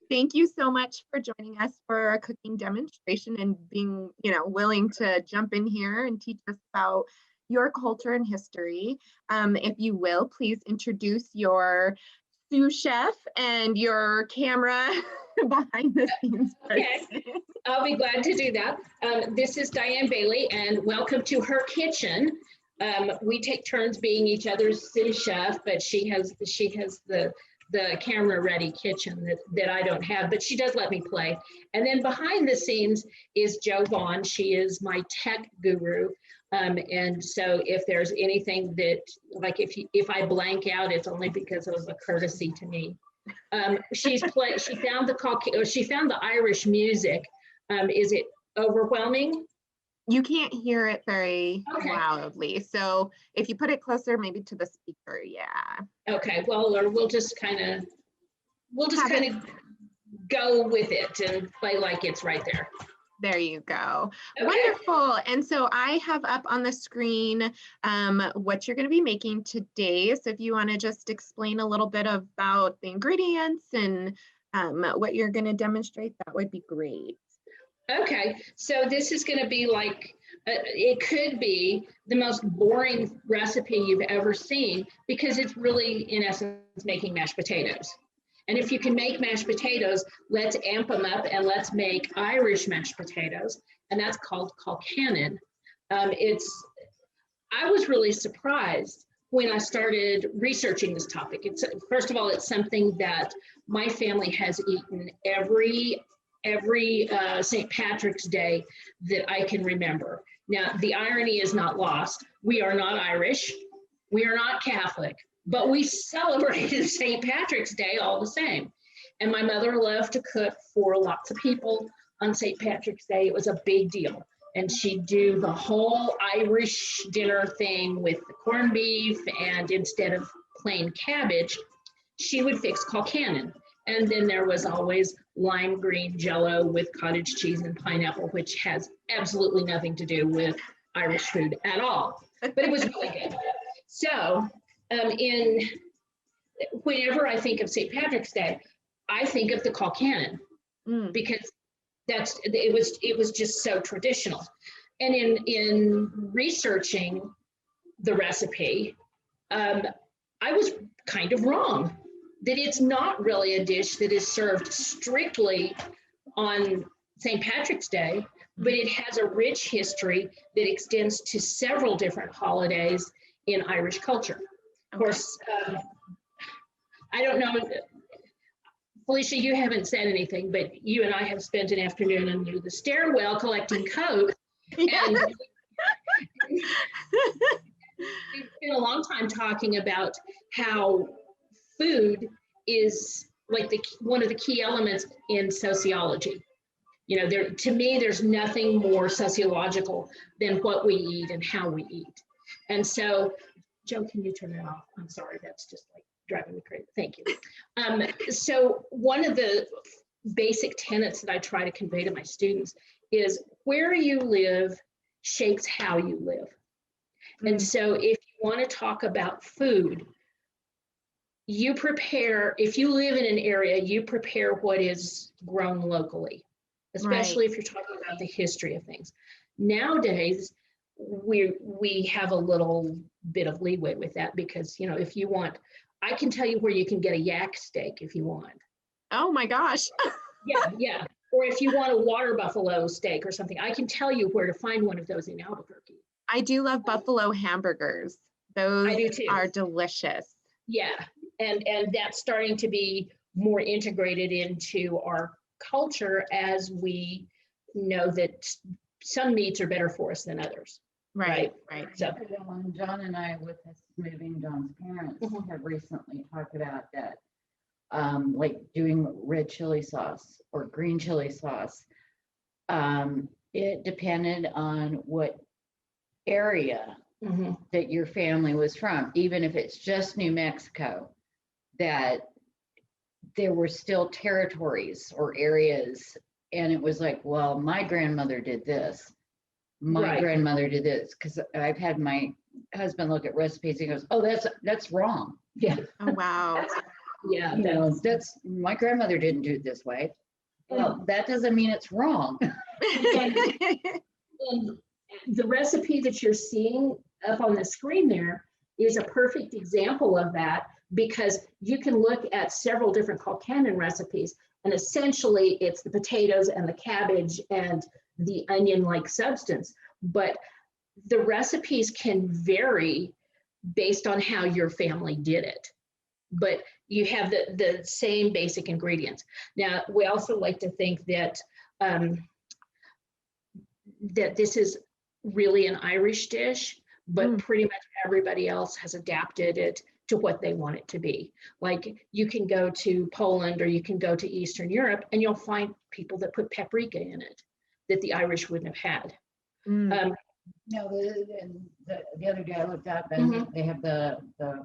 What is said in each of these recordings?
Thank you so much for joining us for a cooking demonstration and being, willing to jump in here and teach us about your culture and history. If you will, please introduce your sous chef and your camera behind the scenes Okay, person. I'll be glad to do that. This is Diane Bailey, and welcome to her kitchen. We take turns being each other's sous chef, but she has the camera ready kitchen that I don't have, but she does let me play. And then behind the scenes is Jo Vaughn. She is my tech guru. And so if there's anything that, like if I blank out, it's only because of a courtesy to me. She found the Irish music. Is it overwhelming? You can't hear it very Okay. loudly. So if you put it closer, maybe to the speaker, yeah. Okay, well, or we'll just kind of go with it and play like it's right there. There you go. Okay. Wonderful. And so I have up on the screen what you're going to be making today. So if you want to just explain a little bit about the ingredients and what you're going to demonstrate, that would be great. Okay, so this is going to be like, it could be the most boring recipe you've ever seen because it's really, in essence, making mashed potatoes. And if you can make mashed potatoes, let's amp them up and let's make Irish mashed potatoes. And that's called colcannon. I was really surprised when I started researching this topic. First of all, it's something that my family has eaten every St. Patrick's Day that I can remember. Now, the irony is not lost. We are not Irish. We are not Catholic, but we celebrated St. Patrick's Day all the same. And my mother loved to cook for lots of people on St. Patrick's Day. It was a big deal. And she'd do the whole Irish dinner thing with the corned beef, and instead of plain cabbage, she would fix colcannon. And then there was always lime green jello with cottage cheese and pineapple, which has absolutely nothing to do with Irish food at all, but it was really good. So whenever I think of St. Patrick's Day, I think of the colcannon because it was just so traditional. And in researching the recipe, I was kind of wrong. That it's not really a dish that is served strictly on St. Patrick's Day, but it has a rich history that extends to several different holidays in Irish culture. Of course, I don't know, Felicia, you haven't said anything, but you and I have spent an afternoon under the stairwell collecting coats. Yes. And we've spent a long time talking about how food is like one of the key elements in sociology. You know, to me, there's nothing more sociological than what we eat and how we eat. And so, Joe, can you turn that off? I'm sorry, that's just like driving me crazy. Thank you. So one of the basic tenets that I try to convey to my students is where you live shapes how you live. And so if you want to talk about food, you prepare, if you live in an area, you prepare what is grown locally, especially if you're talking about the history of things. Nowadays, we have a little bit of leeway with that because, you know, if you want, I can tell you where you can get a yak steak if you want. Oh my gosh. Yeah. Or if you want a water buffalo steak or something, I can tell you where to find one of those in Albuquerque. I do love buffalo hamburgers. Those I do too. Are delicious. Yeah, and that's starting to be more integrated into our culture as we know that some meats are better for us than others. Right. So when John and I, with us moving, John's parents have recently talked about that, like doing red chili sauce or green chili sauce. It depended on what area that your family was from, even if it's just New Mexico, that there were still territories or areas. And it was like, well, my grandmother did this. My grandmother did this. Because I've had my husband look at recipes and he goes, oh, that's wrong. Yeah. Oh, wow. Yeah, You know, that's, my grandmother didn't do it this way. Well, that doesn't mean it's wrong. and the recipe that you're seeing up on the screen there is a perfect example of that, because you can look at several different Colcannon recipes, and essentially it's the potatoes and the cabbage and the onion-like substance. But the recipes can vary based on how your family did it. But you have the same basic ingredients. Now, we also like to think that that this is really an Irish dish, but pretty much everybody else has adapted it to what they want it to be. Like, you can go to Poland or you can go to Eastern Europe and you'll find people that put paprika in it that the Irish wouldn't have had. No, the other day I looked up and they have the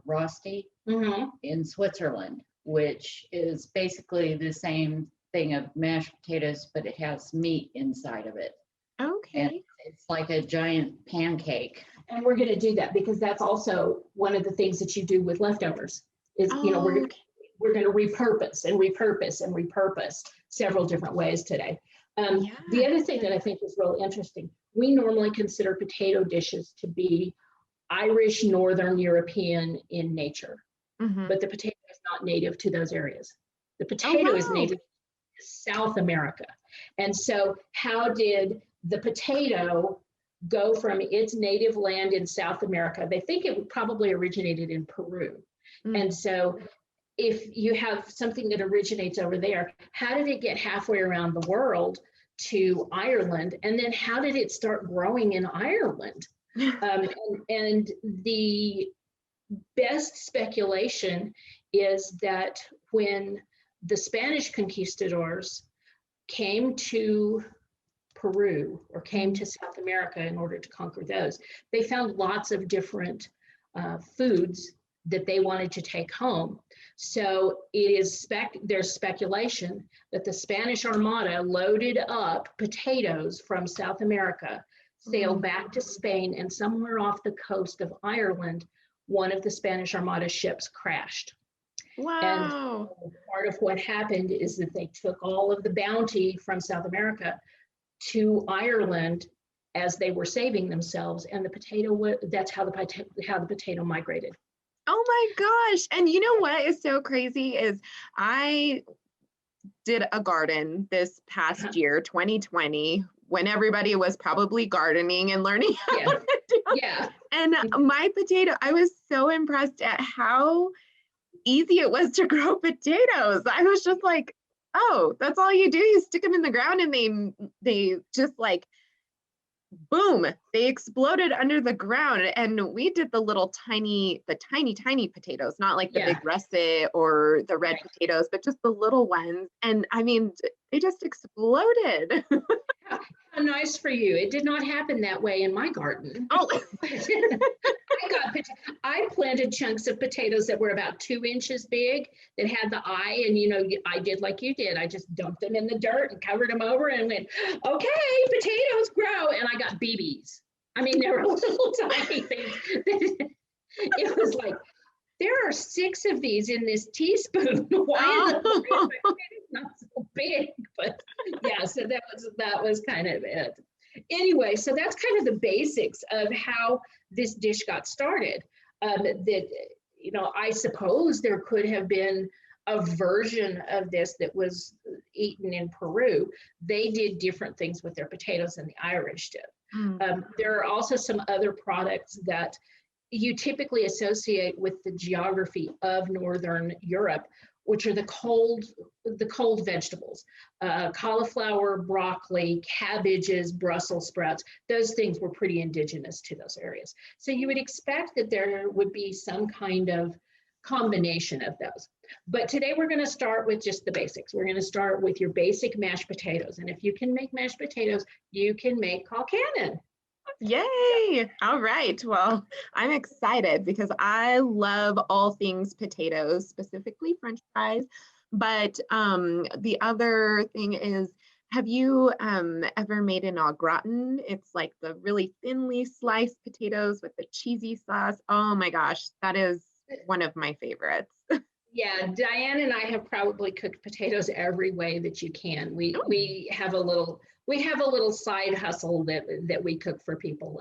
rosti in Switzerland, which is basically the same thing of mashed potatoes, but it has meat inside of it. Okay. And it's like a giant pancake. And we're going to do that because that's also one of the things that you do with leftovers is, you know, we're going to repurpose and repurpose and repurpose several different ways today. The other thing that I think is real interesting, we normally consider potato dishes to be Irish, Northern European in nature, but the potato is not native to those areas. The potato is native to South America. And so how did the potato go from its native land in South America? They think it probably originated in Peru. And so if you have something that originates over there, how did it get halfway around the world to Ireland? And then how did it start growing in Ireland? And the best speculation is that when the Spanish conquistadors came to Peru or came to South America in order to conquer those, they found lots of different foods that they wanted to take home. So it is there's speculation that the Spanish Armada loaded up potatoes from South America, sailed back to Spain, and somewhere off the coast of Ireland, one of the Spanish Armada ships crashed. And part of what happened is that they took all of the bounty from South America to Ireland as they were saving themselves, and the potato, that's how the potato migrated. Oh my gosh. And you know what is so crazy is I did a garden this past year, 2020, when everybody was probably gardening and learning how to do it. And my potato, I was so impressed at how easy it was to grow potatoes. I was just like, oh, that's all you do. You stick them in the ground and they just like, boom, they exploded under the ground. And we did the tiny potatoes, not like the big russet or the red potatoes, but just the little ones. And I mean, they just exploded. How nice for you. It did not happen that way in my garden. Oh. I planted chunks of potatoes that were about 2 inches big that had the eye, and you know, I did like you did. I just dumped them in the dirt and covered them over and went, okay, potatoes grow. And I got BBs. I mean, there were little tiny things. It was like, there are 6 of these in this teaspoon. Why is it not so big? But yeah, so that was kind of it. Anyway, so that's kind of the basics of how this dish got started. That, you know, I suppose there could have been a version of this that was eaten in Peru. They did different things with their potatoes than the Irish did. There are also some other products that you typically associate with the geography of Northern Europe, which are the cold vegetables, cauliflower, broccoli, cabbages, Brussels sprouts. Those things were pretty indigenous to those areas. So you would expect that there would be some kind of combination of those. But today we're going to start with just the basics. We're going to start with your basic mashed potatoes. And if you can make mashed potatoes, you can make Colcannon. Yay! All right. Well, I'm excited because I love all things potatoes, specifically French fries. But the other thing is, have you ever made an au gratin? It's like the really thinly sliced potatoes with the cheesy sauce. Oh my gosh, that is one of my favorites. Yeah, Diane and I have probably cooked potatoes every way that you can. We have a little side hustle that we cook for people,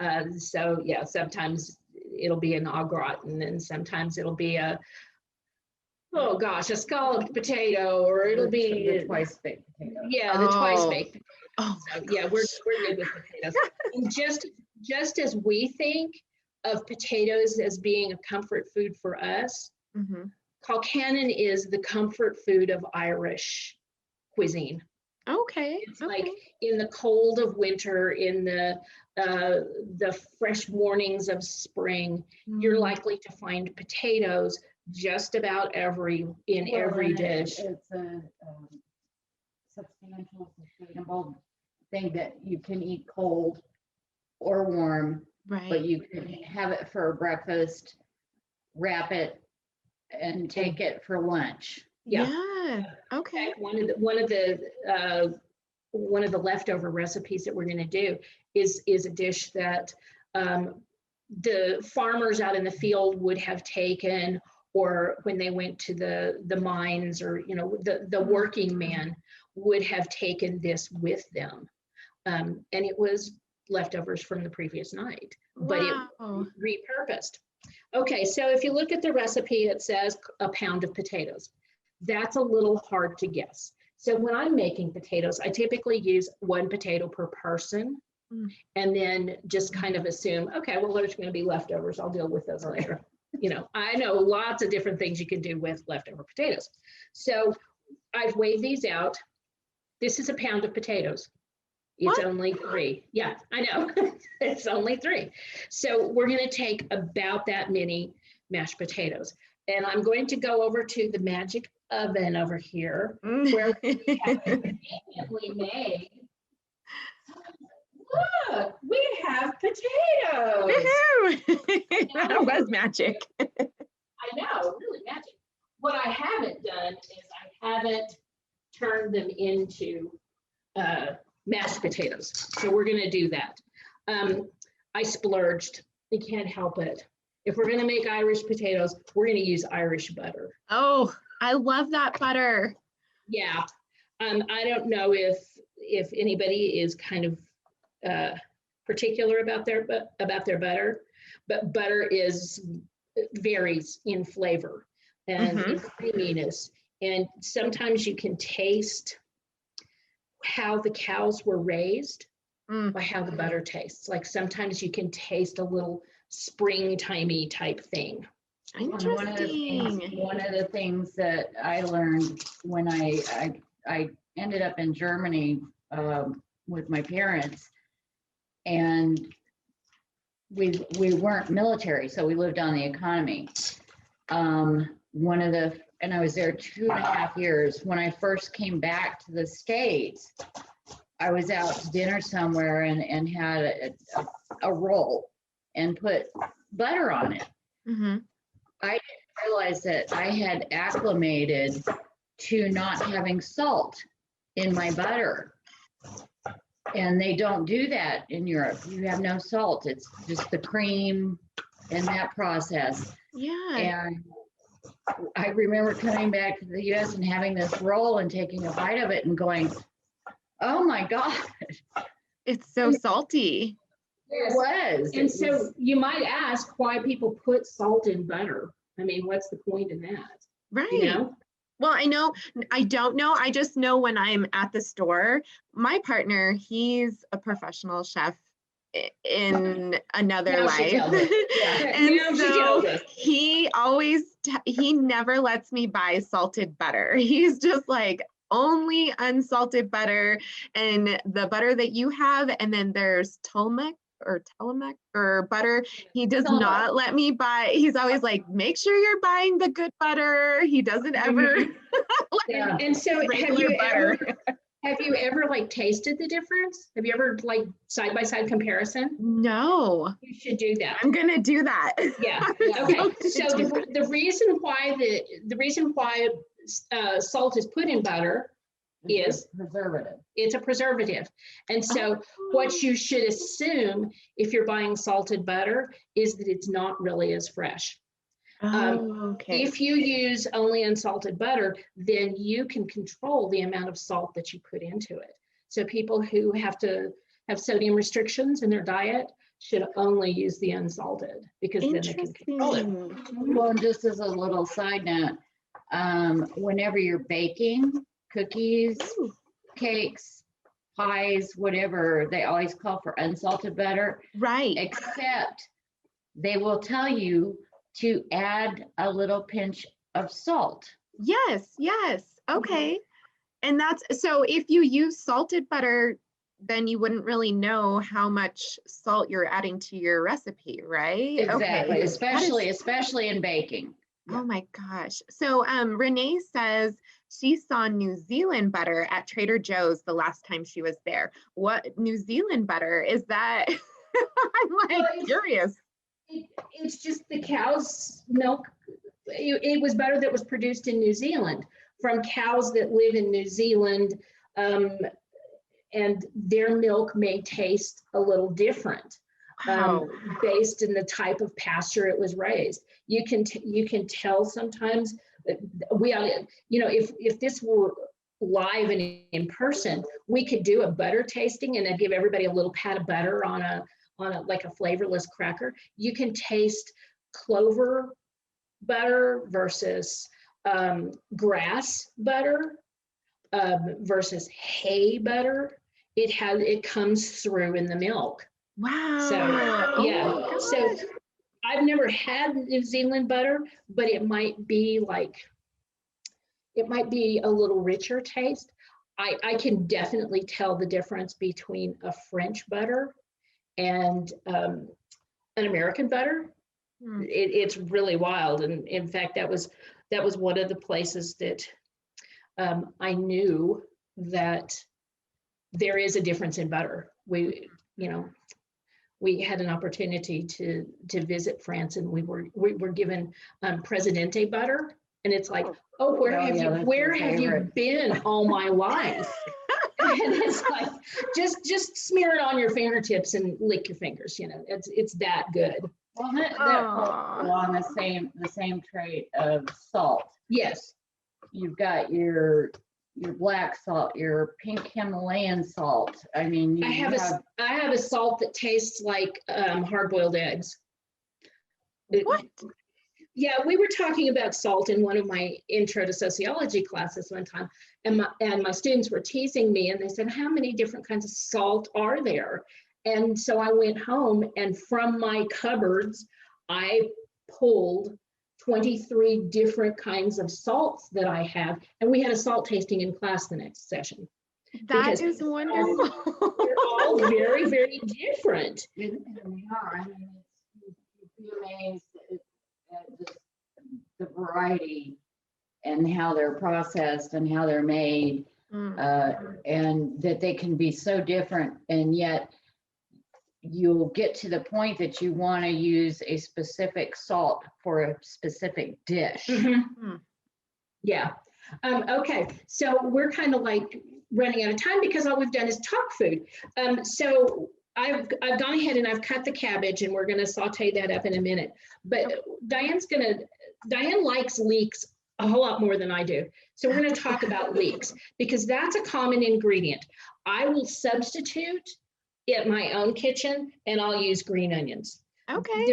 and so yeah, sometimes it'll be an au gratin, and sometimes it'll be a scalloped potato, or it'll be the twice baked potato. Yeah, the twice baked. Oh, So yeah, we're good with potatoes. And just as we think of potatoes as being a comfort food for us, Colcannon is the comfort food of Irish cuisine. Okay. It's like in the cold of winter, in the fresh mornings of spring, you're likely to find potatoes just about every dish. It's a substantial, sustainable thing that you can eat cold or warm, but you can have it for breakfast, wrap it, and take it for lunch. Yeah. Okay. One of the leftover recipes that we're going to do is a dish that the farmers out in the field would have taken, or when they went to the mines, or the working man would have taken this with them, and it was leftovers from the previous night, but it repurposed. Okay, so if you look at the recipe, it says a pound of potatoes. That's a little hard to guess. So when I'm making potatoes, I typically use 1 potato per person, and then just kind of assume, okay, well, there's going to be leftovers. I'll deal with those later. I know lots of different things you can do with leftover potatoes. So I've weighed these out. This is a pound of potatoes. It's only 3. Yeah, I know. It's only 3. So we're going to take about that many mashed potatoes. And I'm going to go over to the magic oven over here, where we have conveniently made. Look, we have potatoes. That was magic. I know, really magic. What I haven't done is I haven't turned them into mashed potatoes. So we're going to do that. I splurged. I can't help it. If we're going to make Irish potatoes, we're going to use Irish butter. Oh, I love that butter. Yeah. I don't know if anybody is kind of particular about their butter, but butter varies in flavor and in creaminess. And sometimes you can taste how the cows were raised by how the butter tastes. Like sometimes you can taste a little springtimey type thing. Interesting. One of the things that I learned when I ended up in Germany with my parents, and we weren't military, so we lived on the economy. And I was there 2.5 years. When I first came back to the States, I was out to dinner somewhere and had a roll and put butter on it. I didn't realize that I had acclimated to not having salt in my butter. And they don't do that in Europe. You have no salt. It's just the cream and that process. Yeah. And I remember coming back to the US and having this roll and taking a bite of it and going, oh my God. It's so salty. Yes. It was. And so you might ask why people put salt in butter. I mean, what's the point in that? Right. Well, I don't know. I just know when I'm at the store, my partner, he's a professional chef in another life. And so he never lets me buy salted butter. He's just like, only unsalted butter, and the butter that you have, and then there's Tillamook or butter. He does not let me buy. He's always like, make sure you're buying the good butter. He doesn't ever. And so have you ever like tasted the difference? Have you ever like side by side comparison? No. You should do that. I'm gonna do that. Yeah. Okay. So the reason why salt is put in butter is preservative. It's a preservative. And so what you should assume if you're buying salted butter is that it's not really as fresh. Okay. If you use only unsalted butter, then you can control the amount of salt that you put into it. So people who have to have sodium restrictions in their diet should only use the unsalted, because then they can control it. Interesting. Well, just as a little side note, whenever you're baking cookies, Ooh, cakes, pies, whatever, they always call for unsalted butter, right. except they will tell you to add a little pinch of salt. Yes, yes. Okay. And that's so if you use salted butter, then you wouldn't really know how much salt you're adding to your recipe, right? Exactly, Okay. especially in baking. Oh my gosh. So Renee says she saw New Zealand butter at Trader Joe's the last time she was there. What New Zealand butter is that? I'm like curious. It's just the cow's milk. It was butter that was produced in New Zealand from cows that live in New Zealand, and their milk may taste a little different. Wow. Based in the type of pasture it was raised. You can tell sometimes. If this were live and in person, we could do a butter tasting, and I'd give everybody a little pat of butter on a like a flavorless cracker. You can taste clover butter versus grass butter versus hay butter. It comes through in the milk. Wow. So Oh yeah, my so gosh. I've never had New Zealand butter, but it might be a little richer taste. I can definitely tell the difference between a French butter and an American butter. Hmm. It's really wild, and in fact, that was one of the places that I knew that there is a difference in butter. We had an opportunity to visit France, and we were given Presidente butter, and it's like, oh, where have you been all my life? And it's like, just smear it on your fingertips and lick your fingers. It's that good. Well, that falls along the same trait of salt. Yes. You've got your black salt, your pink Himalayan salt. I mean, I have a salt that tastes like hard-boiled eggs. What? Yeah, we were talking about salt in one of my intro to sociology classes one time, and my students were teasing me, and they said, how many different kinds of salt are there? And so I went home, and from my cupboards, I pulled 23 different kinds of salts that I have, and we had a salt tasting in class the next session. That is wonderful. They're all very, very different. And they are. I mean, you'd be amazed at just the variety and how they're processed and how they're made, and that they can be so different, and yet you'll get to the point that you want to use a specific salt for a specific dish. Mm-hmm. Yeah. Okay. So we're kind of like running out of time because all we've done is talk food. So I've gone ahead and I've cut the cabbage, and we're going to saute that up in a minute. But Diane likes leeks a whole lot more than I do. So we're going to talk about leeks because that's a common ingredient. I will substitute at my own kitchen, and I'll use green onions. Okay.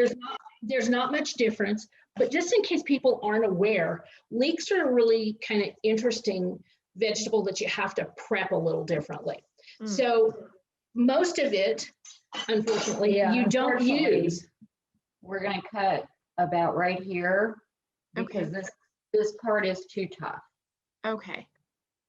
There's not much difference, but just in case people aren't aware, leeks are a really kind of interesting vegetable that you have to prep a little differently. So most of it, unfortunately, you don't use. We're going to cut about right here because this part is too tough. Okay.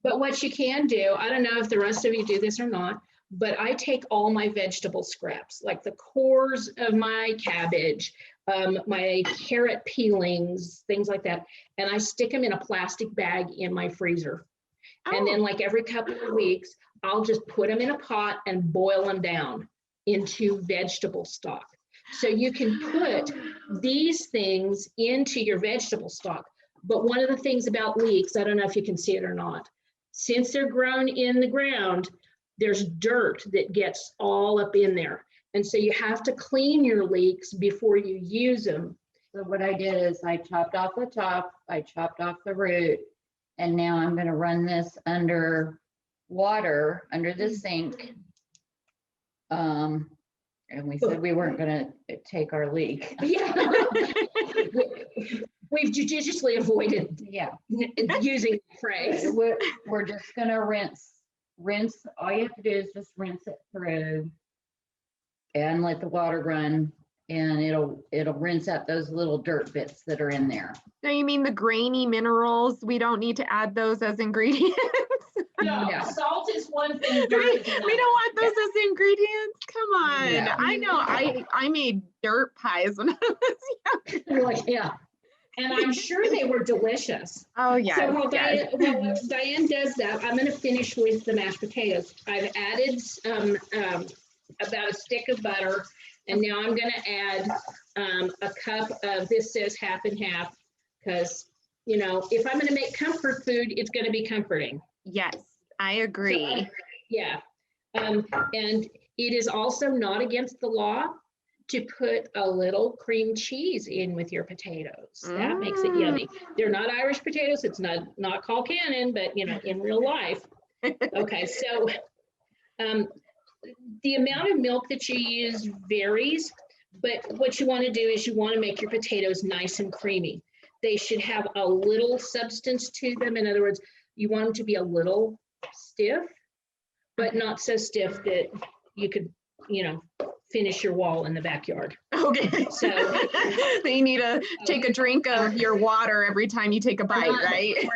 But what you can do, I don't know if the rest of you do this or not, but I take all my vegetable scraps, like the cores of my cabbage, my carrot peelings, things like that, and I stick them in a plastic bag in my freezer. Oh. And then like every couple of weeks, I'll just put them in a pot and boil them down into vegetable stock. So you can put these things into your vegetable stock. But one of the things about leeks, I don't know if you can see it or not, since they're grown in the ground, there's dirt that gets all up in there. And so you have to clean your leeks before you use them. So what I did is I chopped off the top, I chopped off the root, and now I'm gonna run this under water, under the sink. And we said we weren't gonna take our leak. Yeah. We've judiciously avoided Yeah. using the phrase. We're just gonna rinse. All you have to do is just rinse it through and let the water run, and it'll rinse out those little dirt bits that are in there. So you mean the grainy minerals? We don't need to add those as ingredients? No, Yeah. salt is one thing. we dirt is don't another. want those as ingredients. Come on. Yeah. I know I made dirt pies when I was young. You're like, yeah. And I'm sure they were delicious. Oh yeah. So while Diane does that, I'm going to finish with the mashed potatoes. I've added about a stick of butter, and now I'm going to add a cup of, this says half and half, because, you know, if I'm going to make comfort food, it's going to be comforting. Yes, I agree. Yeah. And it is also not against the law to put a little cream cheese in with your potatoes. That makes it yummy. They're not Irish potatoes. It's not called cannon, but you know, in real life. Okay, so the amount of milk that you use varies, but what you want to do is you want to make your potatoes nice and creamy. They should have a little substance to them. In other words, you want them to be a little stiff, but not so stiff that you could, you know, finish your wall in the backyard. Okay. So you need to take a drink of your water every time you take a bite, right?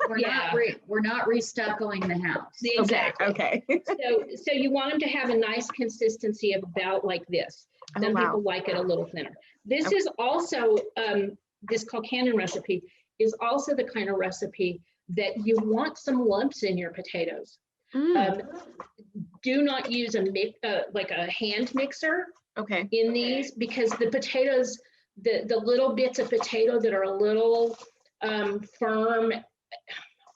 We're not restuccoing the house. Exactly. Okay. So you want them to have a nice consistency of about like this. Some people like it a little thinner. This is also, this Colcannon recipe is also the kind of recipe that you want some lumps in your potatoes. Do not use like a hand mixer in these, because the potatoes, the little bits of potato that are a little firm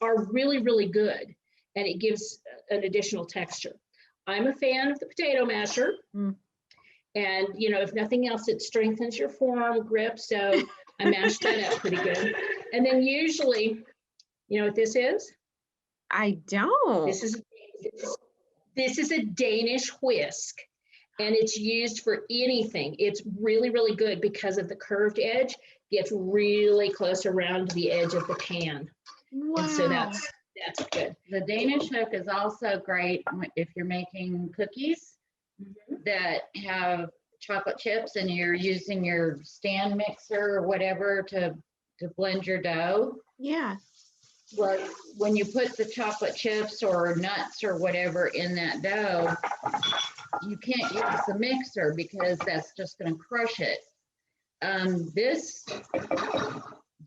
are really, really good, and it gives an additional texture. I'm a fan of the potato masher, and you know, if nothing else, it strengthens your forearm grip, so I mashed that up pretty good. And then usually, you know what this is? I don't. This is a Danish whisk, and it's used for anything. It's really, really good because of the curved edge. Gets really close around the edge of the pan. Wow. And so that's good. The Danish hook is also great if you're making cookies that have chocolate chips and you're using your stand mixer or whatever to blend your dough. Yeah. Well, when you put the chocolate chips or nuts or whatever in that dough, you can't use the mixer because that's just going to crush it. This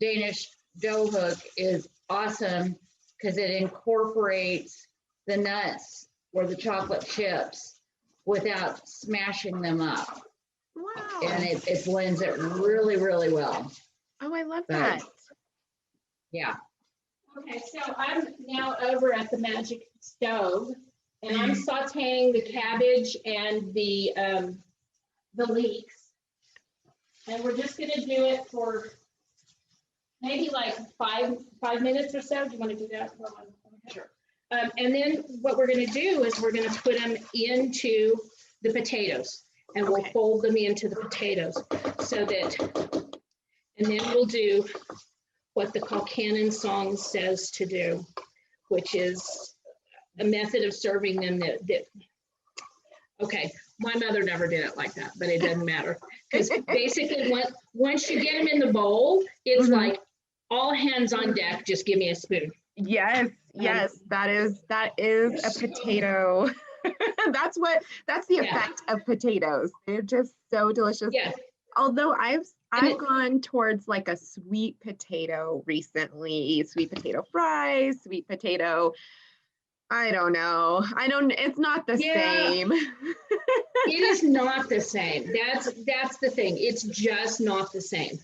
Danish dough hook is awesome because it incorporates the nuts or the chocolate chips without smashing them up. Wow. And it blends it really, really well. Oh, I love that. Yeah. Okay, so I'm now over at the magic stove, and I'm sauteing the cabbage and the leeks. And we're just gonna do it for maybe like five minutes or so. Do you want to do that? Sure. And then what we're gonna do is we're gonna put them into the potatoes, and we'll fold them into the potatoes so that, and then we'll do what the Colcannon song says to do, which is a method of serving them that okay, my mother never did it like that, but it doesn't matter. Because basically once you get them in the bowl, it's like all hands on deck, just give me a spoon. Yes, that is a potato. That's the effect of potatoes. They're just so delicious. Yeah. Although I've gone towards like a sweet potato recently, sweet potato fries, sweet potato. I don't know. It's not the same. It is not the same. That's the thing. It's just not the same.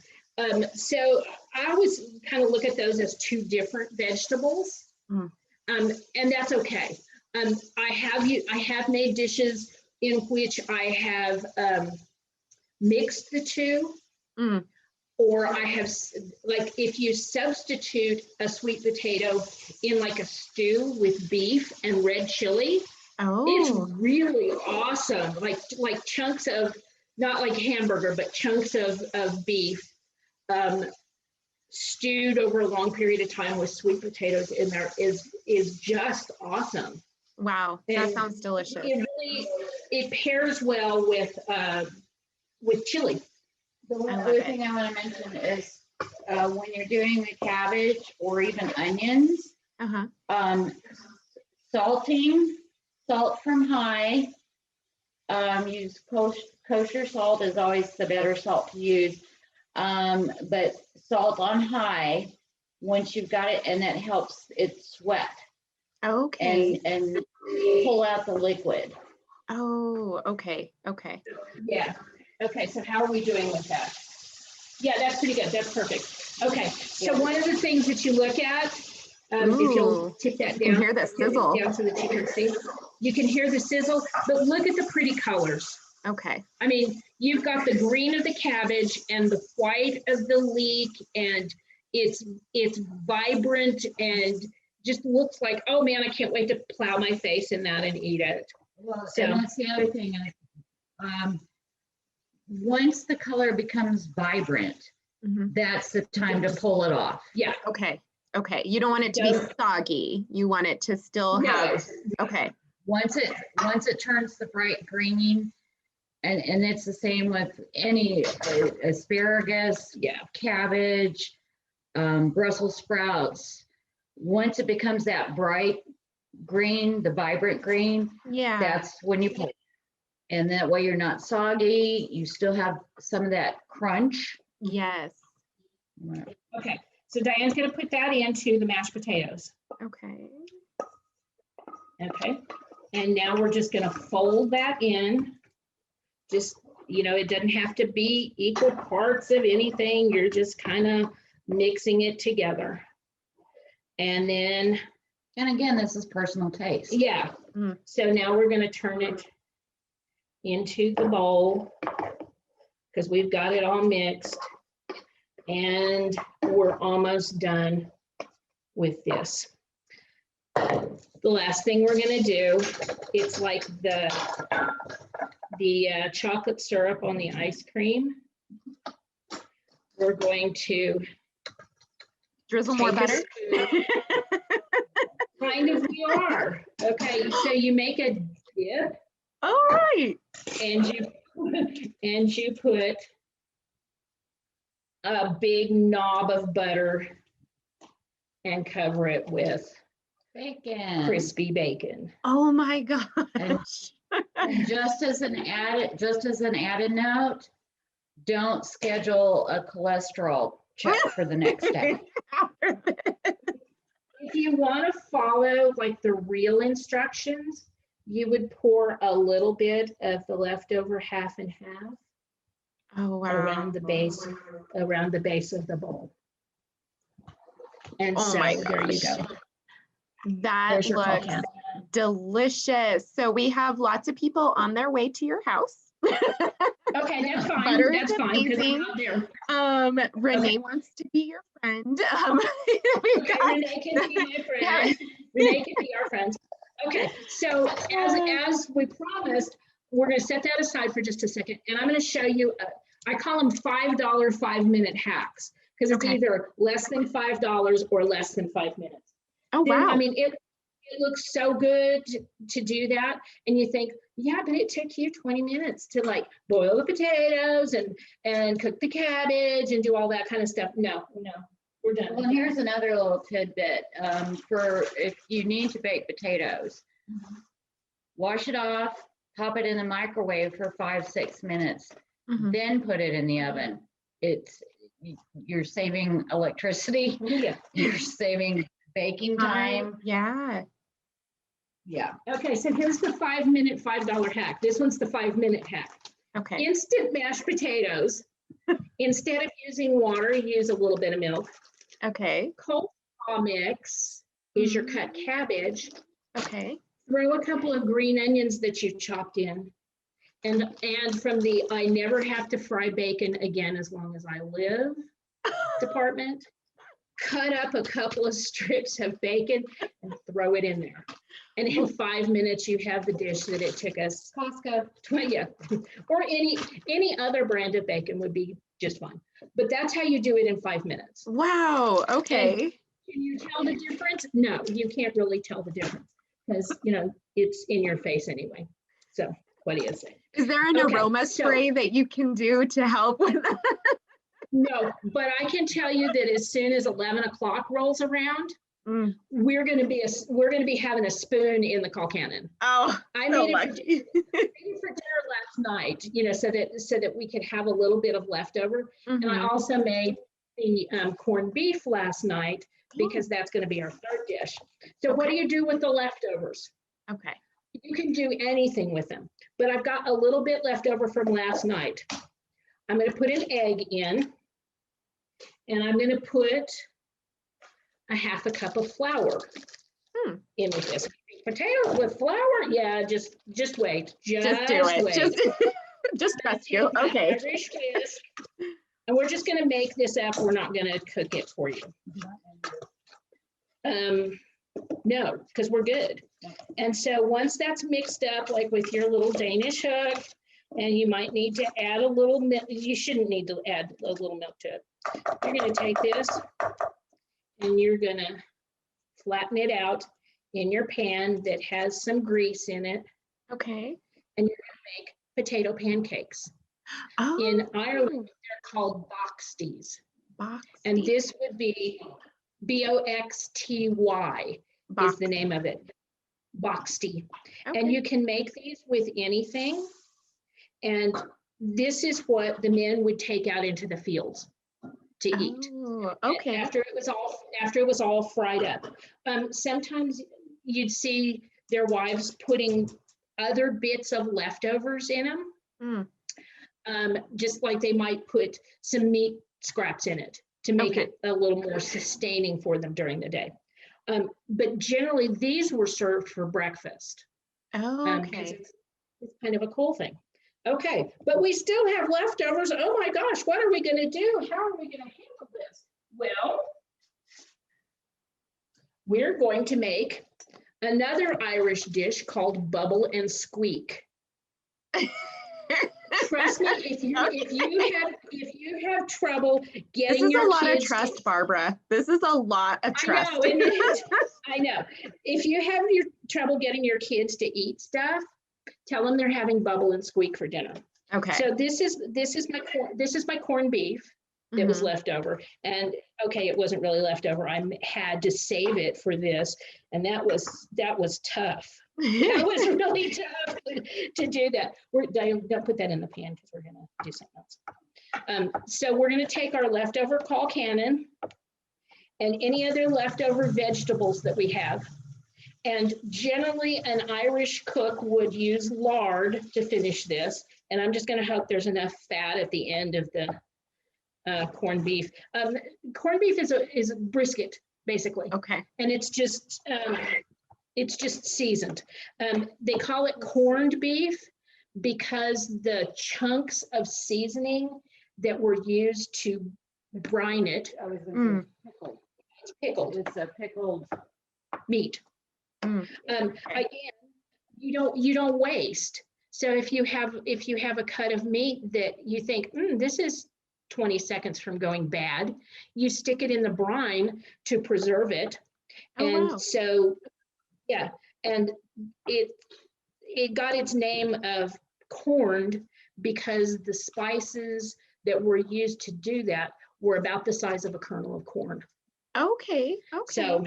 So I always kind of look at those as two different vegetables. And that's okay. I have made dishes in which I have mixed the two. or I have, like, if you substitute a sweet potato in like a stew with beef and red chili, it's Oh, really awesome. Like chunks of, not like hamburger, but chunks of beef, stewed over a long period of time with sweet potatoes in there is just awesome. wow. That And sounds delicious. it pairs well with chili. The one I love other it. thing I want to mention is when you're doing the cabbage or even onions, Uh-huh. salting, salt from high. Use kosher salt is always the better salt to use. But salt on high, once you've got it, and that helps it sweat Okay. and pull out the liquid. Oh, okay. Okay. Yeah. Okay, so how are we doing with that? Yeah, that's pretty good. That's perfect. Okay, so one of the things that you look at, if you'll Ooh, tip that you can down, hear the tip it sizzle. down so that you can see. You can hear the sizzle, but look at the pretty colors. Okay. I mean, you've got the green of the cabbage and the white of the leek, and it's vibrant and just looks like, oh man, I can't wait to plow my face in that and eat it. Well, So and that's the other thing is, once the color becomes vibrant, Mhm. that's the time to pull it off. yeah, Okay. Okay. You don't want it to be Don't- soggy. You want it to still no, have, okay. Once it turns the bright green, and it's the same with any asparagus, yeah, cabbage, Brussels sprouts. Once it becomes that bright green, the vibrant green, Yeah. that's when you pull it. And that way you're not soggy. You still have some of that crunch. Yes. okay. So Diane's gonna put that into the mashed potatoes. Okay. Okay, and now we're just gonna fold that in. Just, it doesn't have to be equal parts of anything. You're just kind of mixing it together. And then, And again, this is personal taste. yeah, Mm. so now we're gonna turn it into the bowl because we've got it all mixed. And we're almost done with this. The last thing we're gonna do, it's like the chocolate syrup on the ice cream. We're going to Drizzle more take a butter. spoon. Kind of we are. Okay, so you make a dip All right. and you put a big knob of butter and cover it with Bacon. crispy bacon. Oh my gosh. And just as an added note, don't schedule a cholesterol check for the next day. If you want to follow like the real instructions, you would pour a little bit of the leftover half and half Oh wow. around the base of the bowl. And Oh so my there you gosh. go. That There's your looks coffee. delicious. So we have lots of people on their way to your house. Okay, that's fine. Butter That's is fine because I'm amazing. not there. Renee Okay. wants to be your friend. We've Okay, got- Renee can be my Yeah. friend. Renee can be our friend. Okay, so as we promised, we're going to set that aside for just a second, and I'm going to show you. I call them $5 5-minute hacks because it's Okay. either less than $5 or less than 5 minutes. Oh Then, wow. I mean, it looks so good to do that, and you think, yeah, but it took you 20 minutes to like boil the potatoes and cook the cabbage and do all that kind of stuff. No, we're done. Well, here's another little tidbit for if you need to bake potatoes. Wash it off, pop it in the microwave for 5-6 minutes, Mhm. then put it in the oven. You're saving electricity, Yeah. you're saving baking time. Yeah. Yeah. Okay, so here's the 5-minute $5 hack. This one's the 5-minute hack. Okay. Instant mashed potatoes. Instead of using water, use a little bit of milk. Okay. Coleslaw mix is your cut cabbage. Okay. Throw a couple of green onions that you chopped in. And from the I never have to fry bacon again as long as I live. department, cut up a couple of strips of bacon and throw it in there. And in 5 minutes, you have the dish that it took us Costco, yeah, or any other brand of bacon would be just fine. But that's how you do it in 5 minutes. Wow. Okay. And can you tell the difference? No, you can't really tell the difference because, you know, it's in your face anyway. So what do you say? Is there an aroma spray that you can do to help with that? No, but I can tell you that as soon as 11 o'clock rolls around, we're going to be having a spoon in the call cannon. Oh, I made it for dinner last night, you know, so that we could have a little bit of leftover. And I also made the corned beef last night because that's going to be our third dish. So what do you do with the leftovers? Okay. You can do anything with them, but I've got a little bit left over from last night. I'm going to put an egg in, and I'm going to put a half a cup of flour in with this. Potatoes with flour? Yeah, just wait. Just do it. Wait. Just trust you. Okay. Irish twist. And we're just going to make this up. We're not going to cook it for you. No, because we're good. And so once that's mixed up, like with your little Danish hook, and you might need to add a little milk. You shouldn't need to add a little milk to it. You're going to take this and you're going to flatten it out in your pan that has some grease in it. Okay. And you're going to make potato pancakes. Oh. In Ireland, they're called boxties. And this would be Boxty is the name of it. Boxty. Okay. And you can make these with anything. And this is what the men would take out into the fields to eat. Okay. After it was all fried up. Sometimes you'd see their wives putting other bits of leftovers in them. Just like they might put some meat scraps in it to make it a little more sustaining for them during the day. But generally, these were served for breakfast. Because it's kind of a cool thing. Okay, but we still have leftovers. Oh my gosh, what are we going to do? How are we going to handle this? Well, we're going to make another Irish dish called bubble and squeak. Trust me, if you have trouble getting your kids. This is a lot of trust, Barbara. This is a lot of trust. I know, isn't it? I know. If you have your trouble getting your kids to eat stuff, tell them they're having bubble and squeak for dinner. Okay. So this is my corned beef that was left over, and it wasn't really left over. I had to save it for this, and that was tough. That was really tough to do that. Don't put that in the pan because we're gonna do something else. So we're gonna take our leftover call cannon and any other leftover vegetables that we have. And generally an Irish cook would use lard to finish this. And I'm just gonna hope there's enough fat at the end of the corned beef. Corned beef is a brisket, basically. Okay. And it's just seasoned. They call it corned beef because the chunks of seasoning that were used to brine it. It's pickled. It's a pickled meat. Again, you don't waste. So if you have a cut of meat that you think this is 20 seconds from going bad, you stick it in the brine to preserve it. So yeah, and it got its name of corned because the spices that were used to do that were about the size of a kernel of corn. Okay. So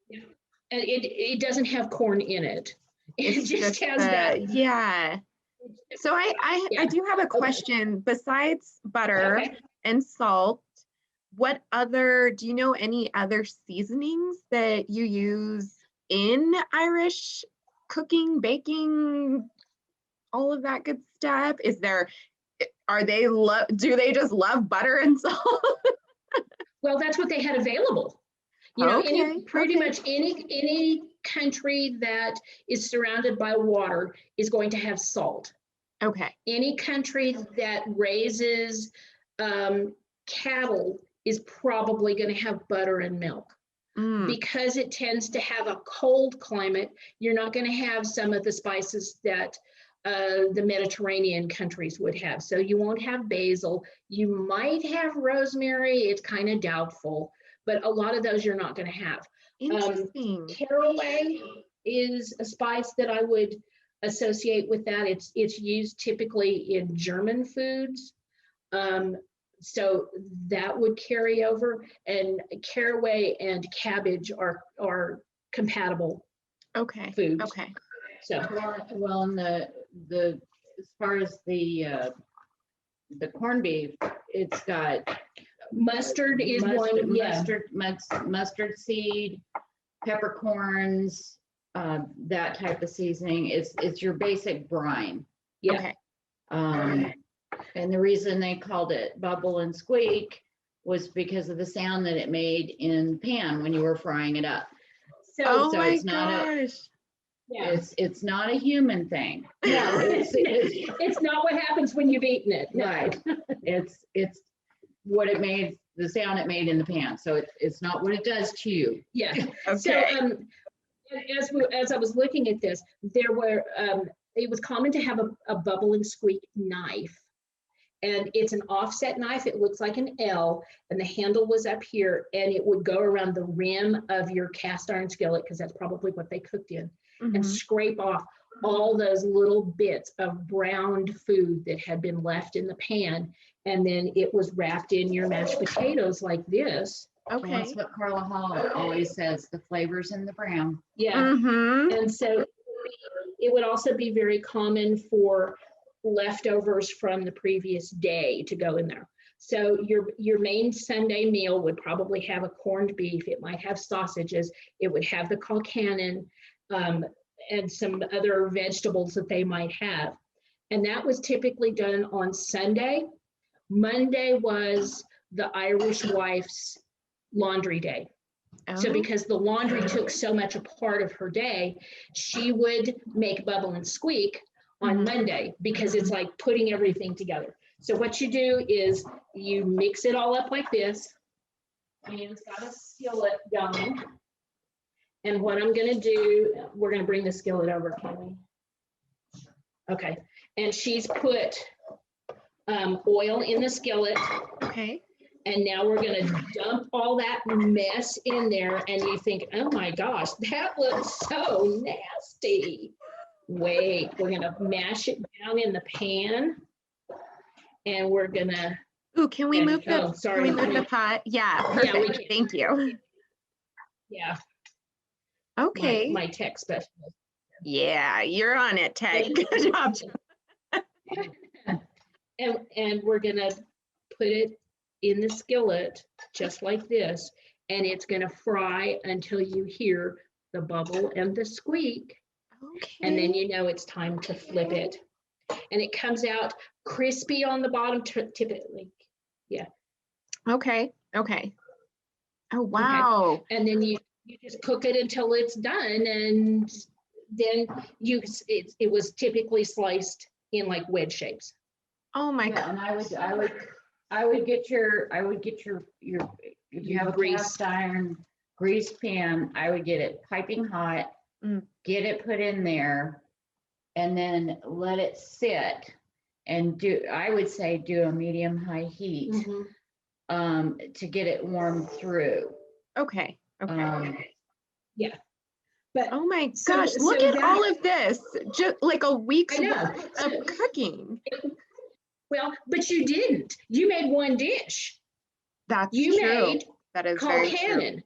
and it doesn't have corn in it. It just has that. Yeah. So I do have a question. Besides butter and salt, do you know any other seasonings that you use in Irish cooking, baking, all of that good stuff? Do they just love butter and salt? Well, that's what they had available. You know, pretty much any country that is surrounded by water is going to have salt. Okay. Any country that raises cattle is probably going to have butter and milk. Mm. Because it tends to have a cold climate, you're not going to have some of the spices that the Mediterranean countries would have. So you won't have basil. You might have rosemary. It's kind of doubtful, but a lot of those you're not going to have. Interesting. Caraway is a spice that I would associate with that. It's used typically in German foods. So that would carry over, and caraway and cabbage are compatible foods. Okay. So Well, and the as far as the corned beef, it's got mustard is one, yeah. Mustard seed, peppercorns, that type of seasoning. It's your basic brine. Yeah. Okay. And the reason they called it bubble and squeak was because of the sound that it made in the pan when you were frying it up. So my it's not gosh. it's not a human thing. No, it's not what happens when you've eaten it. No. Right. It's what it made, the sound it made in the pan. So it's not what it does to you. Yeah. Okay. So as I was looking at this, there were it was common to have a bubble and squeak knife. And it's an offset knife. It looks like an L, and the handle was up here, and it would go around the rim of your cast iron skillet, because that's probably what they cooked in, and scrape off all those little bits of browned food that had been left in the pan. And then it was wrapped in your mashed potatoes like this. Okay. That's what Carla Hall always says, the flavors in the brown. Yeah. And so it would also be very common for leftovers from the previous day to go in there. So your main Sunday meal would probably have a corned beef. It might have sausages. It would have the colcannon and some other vegetables that they might have. And that was typically done on Sunday. Monday was the Irish wife's laundry day. So because the laundry took so much a part of her day, she would make bubble and squeak on Monday, because it's like putting everything together. So what you do is you mix it all up like this. Ian's got a skillet going. And what I'm gonna do, we're gonna bring the skillet over, can we? Okay, and she's put oil in the skillet. Okay. And now we're gonna dump all that mess in there, and you think, oh my gosh, that looks so nasty. Wait, we're gonna mash it down in the pan, and we're gonna. Ooh, can we move the? Oh, sorry. Can we move the pot? Yeah. Perfect. Yeah, we can. Thank you. Yeah. Okay. My tech specialist. Yeah, you're on it, Tech. Good job. And we're gonna put it in the skillet just like this, and it's gonna fry until you hear the bubble and the squeak. Okay. And then you know it's time to flip it. And it comes out crispy on the bottom, typically. Yeah. Okay. Okay. Oh, wow. Okay. And then you just cook it until it's done. And then it was typically sliced in like wedge shapes. Oh my God. And I would get your if you have a cast iron greased pan, I would get it piping hot. Get it put in there, and then let it sit, and I would say do a medium-high heat to get it warm through. Okay. Okay. Yeah. But oh my gosh, look at all of this. Just like a week's worth of cooking. Well, but you didn't. You made one dish. That's true. Made that is very true.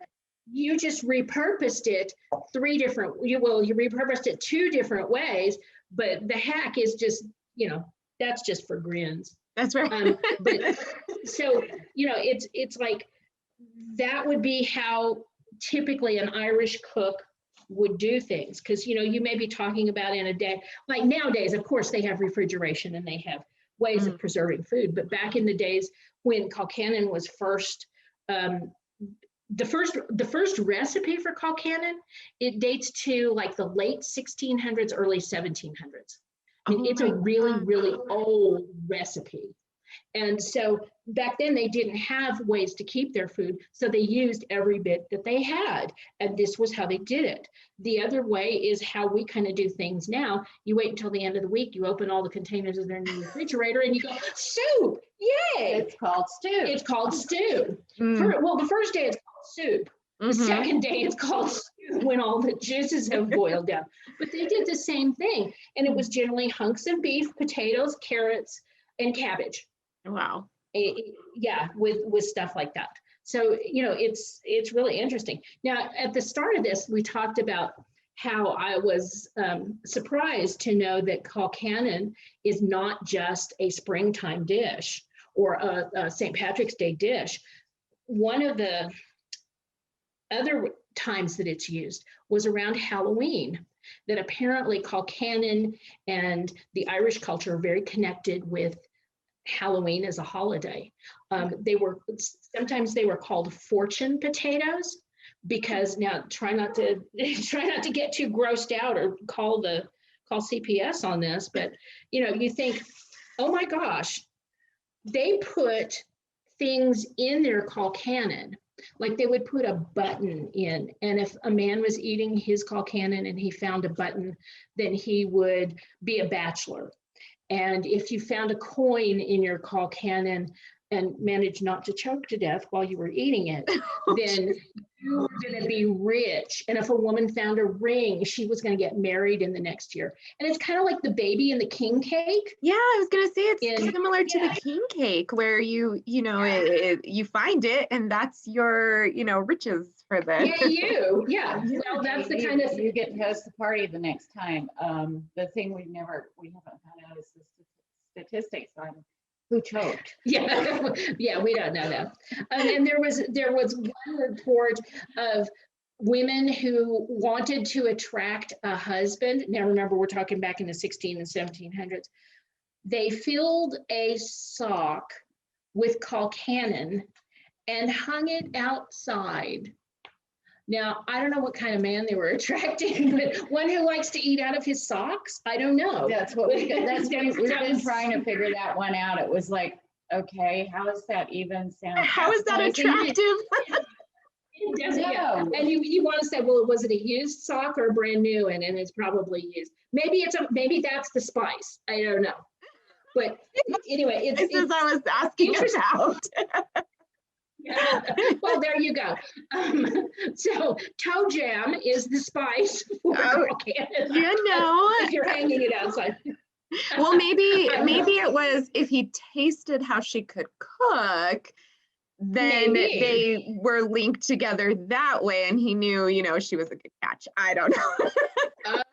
You just repurposed it you repurposed it 2 different ways, but the hack is just, that's just for grins. That's right. But so, it's like, that would be how typically an Irish cook would do things. Cause you may be talking about in a day, like nowadays, of course they have refrigeration and they have ways of preserving food. But back in the days when colcannon was first, the first recipe for colcannon, it dates to like the late 1600s, early 1700s. I mean, it's a really, really old recipe. And so back then they didn't have ways to keep their food, so they used every bit that they had, and this was how they did it. The other way is how we kind of do things now. You wait until the end of the week, you open all the containers that are in the refrigerator, and you go, soup, yay! It's called stew. It's called stew. Mm. Well, the first day it's called soup. The second day it's called stew when all the juices have boiled down. But they did the same thing, and it was generally hunks of beef, potatoes, carrots, and cabbage. Wow. Yeah, with stuff like that. So, you know, it's really interesting. Now, at the start of this, we talked about how I was surprised to know that colcannon is not just a springtime dish or a St. Patrick's Day dish. One of the other times that it's used was around Halloween, that apparently colcannon and the Irish culture are very connected with Halloween as a holiday. Sometimes they were called fortune potatoes, because now try not to get too grossed out or call CPS on this, but you know, you think, oh my gosh, they put things in their colcannon, like they would put a button in, and if a man was eating his colcannon and he found a button, then he would be a bachelor. And if you found a coin in your colcannon and managed not to choke to death while you were eating it, then you were going to be rich. And if a woman found a ring, she was going to get married in the next year. And it's kind of like the baby and the king cake. Yeah, I was going to say it's similar to the king cake, where you find it and that's your, riches for the. Yeah. Well, that's the kind of you get to host the party the next time. The thing we haven't found out is the statistics on who choked. Yeah, we don't know that. And there was one report of women who wanted to attract a husband. Now remember, we're talking back in the 16 and 1700s. They filled a sock with colcannon and hung it outside. Now, I don't know what kind of man they were attracting, but one who likes to eat out of his socks? I don't know. We've been trying to figure that one out. It was like, okay, how does that even sound? How is that attractive? It doesn't, yeah. And you want to say, well, was it a used sock or a brand new one? And it's probably used. Maybe that's the spice. I don't know. But anyway, this is what I was asking about. Yeah. Well, there you go. So toe jam is the spice for colcannon. If you're hanging it outside. Well, maybe it was, if he tasted how she could cook, then they were linked together that way, and he knew, she was a good catch. I don't know.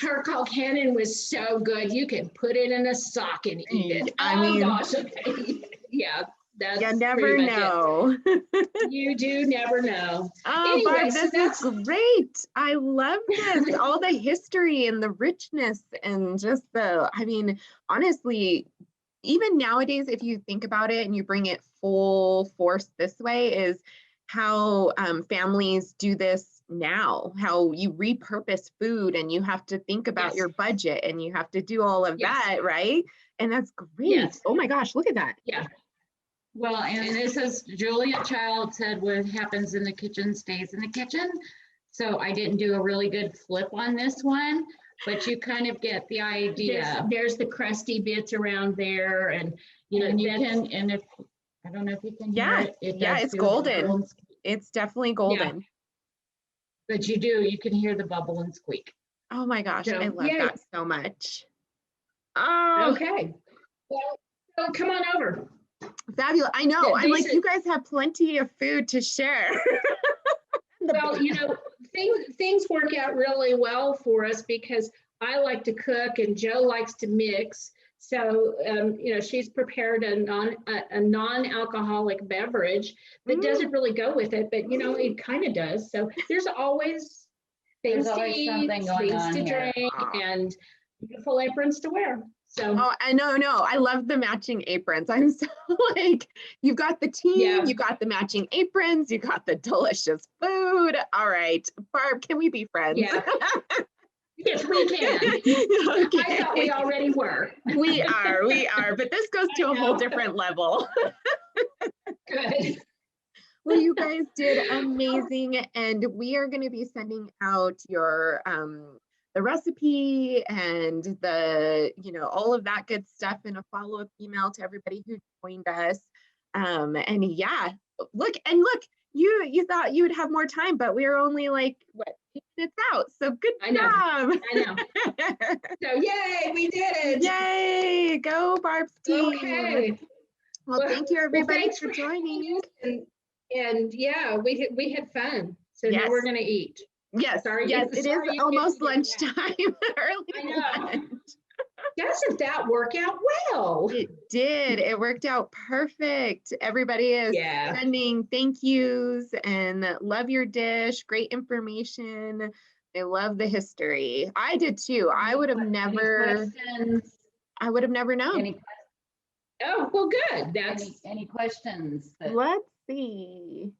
Her colcannon was so good, you can put it in a sock and eat it. Gosh, okay. Yeah. You never know. You do never know. Oh, anyway, Barb, this is great. I love this. All the history and the richness and just honestly, even nowadays, if you think about it and you bring it full force this way, is how families do this now, how you repurpose food and you have to think about your budget and you have to do all of that, right? And that's great. Yes. Oh my gosh, look at that. Yeah. Well, and this is Julia Child said, what happens in the kitchen stays in the kitchen. So I didn't do a really good flip on this one, but you kind of get the idea. There's the crusty bits around there, and if I don't know if you can hear it. It's golden. It's definitely golden. Yeah. But you can hear the bubble and squeak. Oh my gosh, so, I love that so much. Oh, okay. Well, so come on over. Fabulous. I know. I'm like, you guys have plenty of food to share. Well, things work out really well for us because I like to cook and Joe likes to mix. So, she's prepared a non-alcoholic beverage that doesn't really go with it, but it kind of does. So there's always things to eat, things to drink, and beautiful aprons to wear. So I know. I love the matching aprons. I'm so you've got the team, you got the matching aprons, you got the delicious food. All right, Barb, can we be friends? Yeah. Yes, we can. Okay. I thought we already were. We are, but this goes to a whole different level. Good. Well, you guys did amazing, and we are going to be sending out your the recipe and the all of that good stuff in a follow-up email to everybody who joined us. And yeah, look, you thought you would have more time, but we are only like what 8 minutes out. So good job. I know. So yay, we did it. Yay, go Barb's team. Okay. Well, thank you everybody thanks for joining. And yeah, we had fun. So now Yes. we're gonna eat. Yes, Sorry, yes, it sorry is you almost didn't get that. lunchtime. Early I know. lunch. Doesn't that work out well? It did. It worked out perfect. Everybody is sending thank yous and love your dish. Great information. I love the history. I did too. I would have never known. Any, Oh, well, good. That's any questions? Let's see.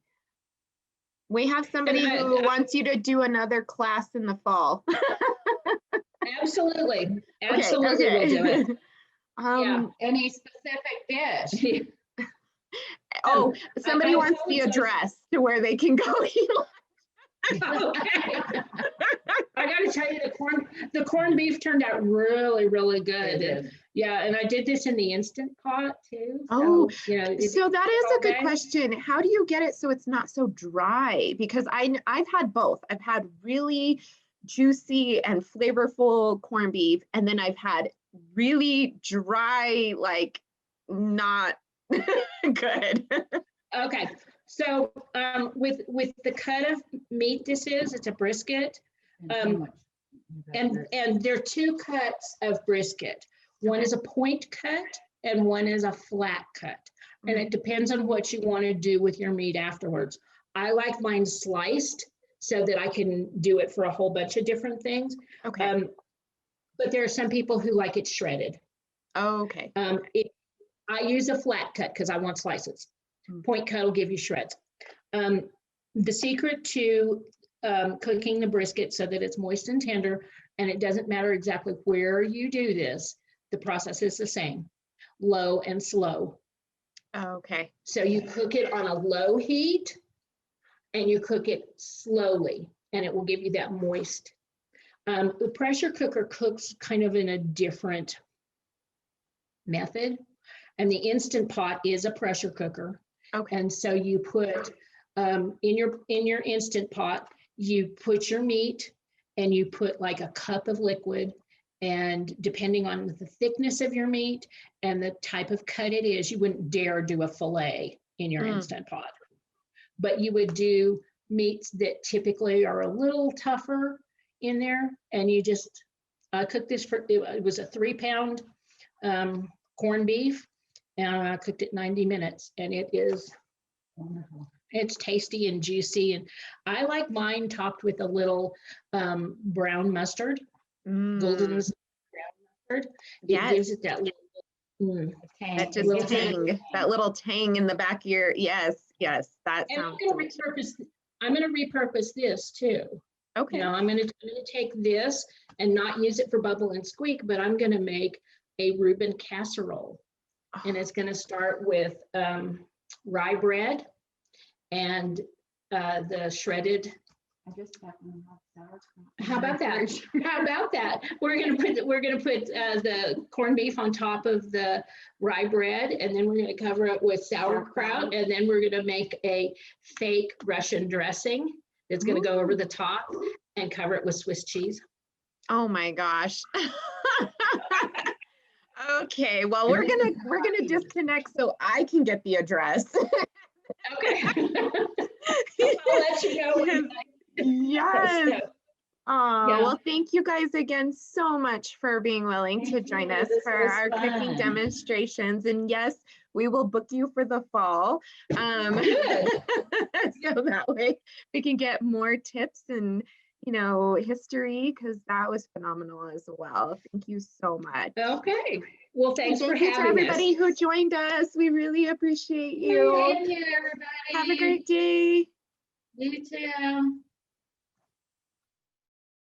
We have somebody who wants you to do another class in the fall. absolutely we'll do it. Any specific dish? Oh, somebody wants the address to where they can go eat. Okay. I got to tell you, the corned beef turned out really, really good. Yeah, and I did this in the Instant Pot too. Oh, so, so that is a good question. How do you get it so it's not so dry? Because I've had both. I've had really juicy and flavorful corned beef, and then I've had really dry, like not good. Okay, so with the cut of meat this is, it's a brisket. And there are 2 cuts of brisket. One is a point cut and one is a flat cut. And it depends on what you want to do with your meat afterwards. I like mine sliced so that I can do it for a whole bunch of different things. Okay. But there are some people who like it shredded. Oh, okay. I use a flat cut because I want slices. Point cut will give you shreds. The secret to cooking the brisket so that it's moist and tender, and it doesn't matter exactly where you do this, the process is the same, low and slow. Okay. So you cook it on a low heat and you cook it slowly, and it will give you that moist. The pressure cooker cooks kind of in a different method, and the Instant Pot is a pressure cooker. Okay. And so you put in your Instant Pot, you put your meat and you put like a cup of liquid, and depending on the thickness of your meat and the type of cut it is, you wouldn't dare do a fillet in your Instant Pot, but you would do meats that typically are a little tougher in there. And you just cook this for, it was a 3-pound corned beef, and I cooked it 90 minutes, and it is wonderful. It's tasty and juicy, and I like mine topped with a little brown mustard, golden brown mustard. It gives it that little that just little tang, that little tang in the back of your, yes, that and sounds I'm going to repurpose this too. Okay. You know, I'm going to take this and not use it for bubble and squeak, but I'm going to make a Reuben casserole. And it's going to start with rye bread and the shredded. How about that? How about that? We're going to put the corned beef on top of the rye bread, and then we're going to cover it with sauerkraut, and then we're going to make a fake Russian dressing that's going to go over the top and cover it with Swiss cheese. Oh my gosh. Okay, well, we're gonna disconnect so I can get the address. Okay. I'll let you know. Yes. Well, thank you guys again so much for being willing to join us for our cooking demonstrations. And yes, we will book you for the fall. So that way we can get more tips and history, because that was phenomenal as well. Thank you so much. Okay. Well, thanks for having us. Thank you to everybody who joined us. We really appreciate you. Thank you, everybody. Have a great day. You too.